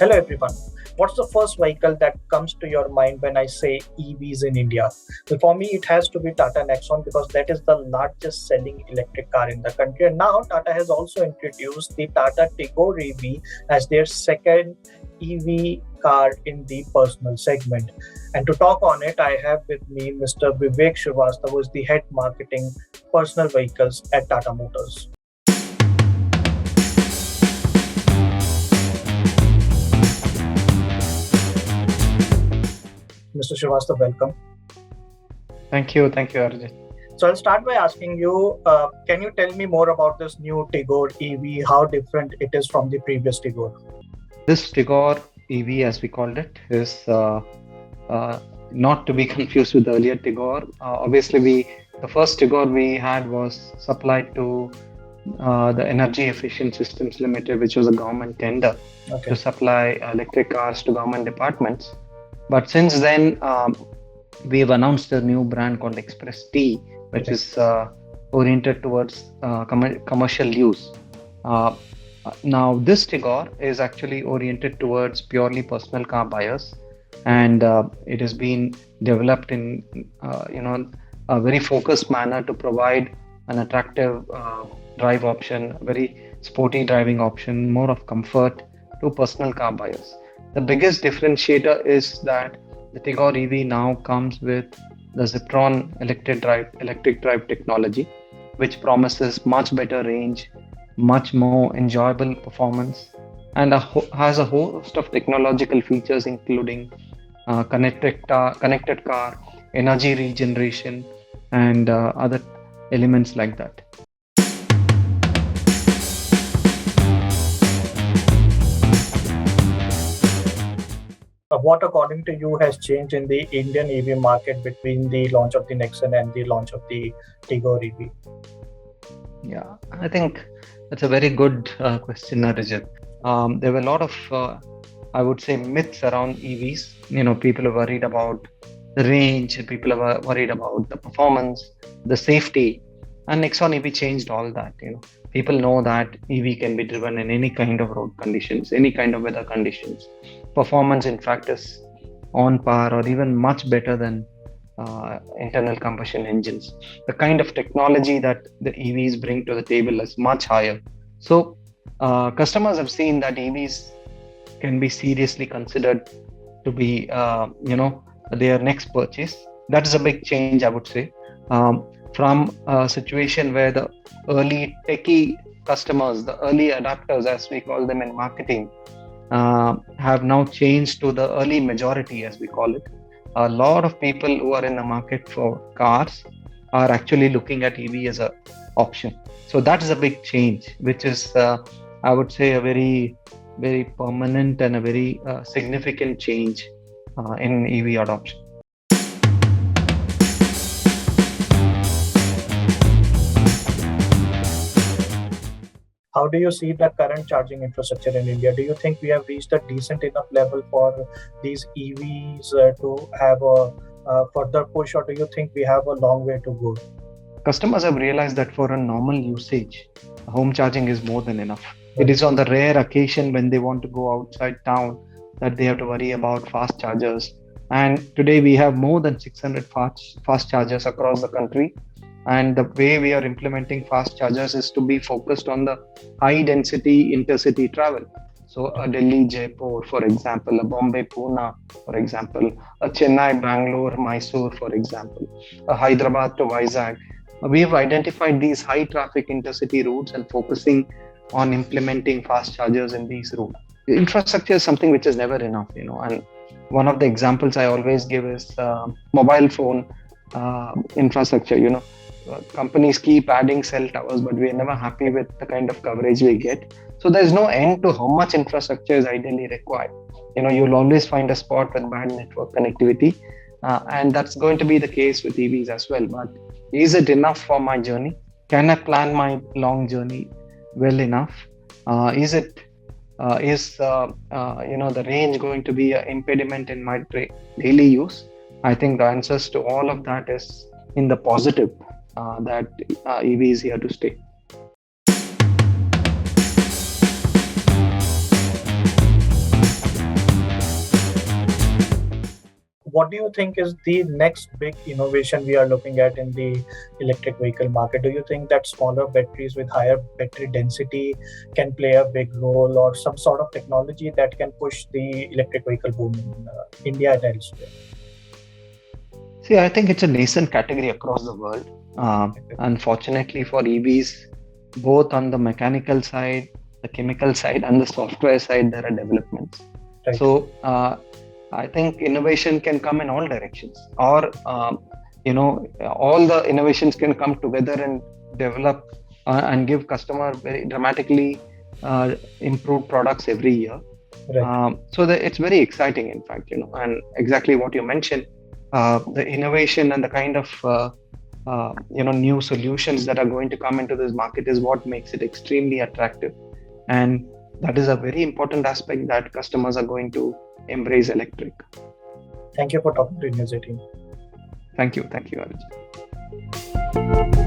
Hello everyone. What's the first vehicle that comes to your mind when I say EVs in India? Well, for me, it has to be Tata Nexon because that is the largest selling electric car in the country. And now Tata has also introduced the Tata Tigor EV as their second EV car in the personal segment. And to talk on it, I have with me Mr. Vivek Srivastava, who is the head marketing personal vehicles at Tata Motors. Mr. Srivastava, welcome. Thank you, Arjun. So I'll start by asking you, can you tell me more about this new Tigor EV, how different it is from the previous Tigor? This Tigor EV, as we called it, is not to be confused with the earlier Tigor. Obviously, the first Tigor we had was supplied to the Energy Efficient Systems Limited, which was a government tender to supply electric cars to government departments. But since then, we've announced a new brand called Express T, which is oriented towards commercial use. Now, this Tigor is actually oriented towards purely personal car buyers, and it has been developed in a very focused manner to provide an attractive drive option, very sporty driving option, more of comfort to personal car buyers. The biggest differentiator is that the Tigor EV now comes with the Ziptron electric drive technology, which promises much better range, much more enjoyable performance, and has a host of technological features, including connected car, energy regeneration, and other elements like that. What, according to you, has changed in the Indian EV market between the launch of the Nexon and the launch of the Tigor EV? Yeah, I think that's a very good question, Arjun. There were a lot of, I would say, myths around EVs. People are worried about the range, people are worried about the performance, the safety, and Nexon EV changed all that. People know that EV can be driven in any kind of road conditions, any kind of weather conditions. Performance, in fact, is on par or even much better than internal combustion engines. The kind of technology that the EVs bring to the table is much higher. So customers have seen that EVs can be seriously considered to be, their next purchase. That is a big change, I would say, from a situation where the early techie customers, the early adapters, as we call them in marketing, have now changed to the early majority, as we call it. A lot of people who are in the market for cars are actually looking at EV as an option. So that is a big change, which is, I would say, a very, very permanent and a very significant change in EV adoption. How do you see the current charging infrastructure in India? Do you think we have reached a decent enough level for these EVs to have a further push, or do you think we have a long way to go? Customers have realized that for a normal usage, home charging is more than enough. It is on the rare occasion when they want to go outside town that they have to worry about fast chargers. And today we have more than 600 fast chargers across the country. And the way we are implementing fast chargers is to be focused on the high density intercity travel. So a Delhi Jaipur, for example, a Bombay Pune, for example, a Chennai Bangalore Mysore, for example, a Hyderabad to Vizag. We have identified these high traffic intercity routes and focusing on implementing fast chargers in these routes. Infrastructure is something which is never enough, and one of the examples I always give is mobile phone infrastructure. Companies keep adding cell towers, but we are never happy with the kind of coverage we get. So there's no end to how much infrastructure is ideally required. You'll always find a spot with bad network connectivity, and that's going to be the case with EVs as well. But is it enough for my journey? Can I plan my long journey well enough? Is the range going to be an impediment in my daily use? I think the answers to all of that is in the positive. That EV is here to stay. what do you think is the next big innovation we are looking at in the electric vehicle market? Do you think that smaller batteries with higher battery density can play a big role, or some sort of technology that can push the electric vehicle boom in India and elsewhere? See, I think it's a nascent category across the world. Unfortunately for EVs, both on the mechanical side, the chemical side, and the software side, there are developments. Right. So I think innovation can come in all directions, or all the innovations can come together and develop and give customer very dramatically improved products every year. Right. So it's very exciting, in fact, and exactly what you mentioned, the innovation and the kind of new solutions that are going to come into this market is what makes it extremely attractive, and that is a very important aspect that customers are going to embrace electric. Thank you for talking to News 18. Thank you, Arjun.